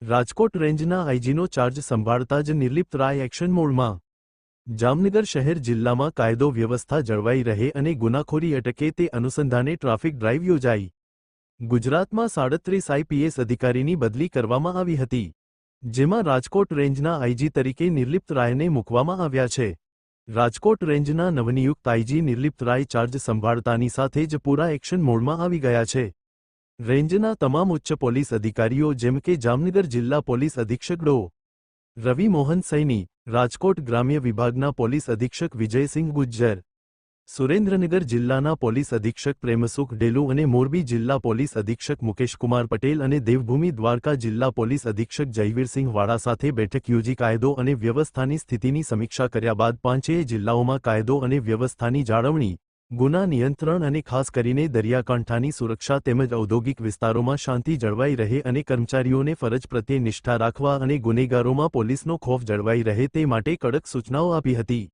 રાજકોટ રેન્જના આઈજીનો ચાર્જ સંભાળતા જ નિર્લિપ્ત રાય એક્શન મોડમાં। જામનગર શહેર જિલ્લામાં કાયદો વ્યવસ્થા જળવાઈ રહે અને ગુનાખોરી અટકે તે અનુસંધાને ટ્રાફિક ડ્રાઇવ યોજાઈ। ગુજરાતમાં 37 આઈપીએસ અધિકારીની બદલી કરવામાં આવી હતી, જેમાં રાજકોટ રેન્જના આઈજી તરીકે નિર્લિપ્ત રાયને મૂકવામાં આવ્યા છે। રાજકોટ રેન્જના નવનિયુક્ત આઈજી નિર્લિપ્ત રાય ચાર્જ સંભાળતાની સાથે જ પૂરા એક્શન મોડમાં આવી ગયા છે। રેન્જના તમામ ઉચ્ચ પોલીસ અધિકારીઓ જેમ કે જામનગર જિલ્લા પોલીસ અધિક્ષક ડો. રવિ મોહન સૈની, રાજકોટ ગ્રામ્ય વિભાગના પોલીસ અધિક્ષક વિજયસિંહ ગુજ્જર, સુરેન્દ્રનગર જિલ્લાના પોલીસ અધિક્ષક પ્રેમસુખ ડેલુ અને મોરબી જિલ્લા પોલીસ અધિક્ષક મુકેશકુમાર પટેલ અને દેવભૂમિ દ્વારકા જિલ્લા પોલીસ અધિક્ષક જયવીરસિંહ વાળા સાથે બેઠક યોજી કાયદો અને વ્યવસ્થાની સ્થિતિની સમીક્ષા કર્યા બાદ પાંચેય જિલ્લાઓમાં કાયદો અને વ્યવસ્થાની જાળવણી, ગુના નિયંત્રણ અને ખાસ કરીને દરિયાકાંઠાની સુરક્ષા તેમજ ઔદ્યોગિક વિસ્તારોમાં શાંતિ જળવાઈ રહે અને કર્મચારીઓને ફરજ પ્રત્યે નિષ્ઠા રાખવા અને ગુનેગારોમાં પોલીસનો ખૌફ જળવાઈ રહે તે માટે કડક સૂચનાઓ આપી હતી।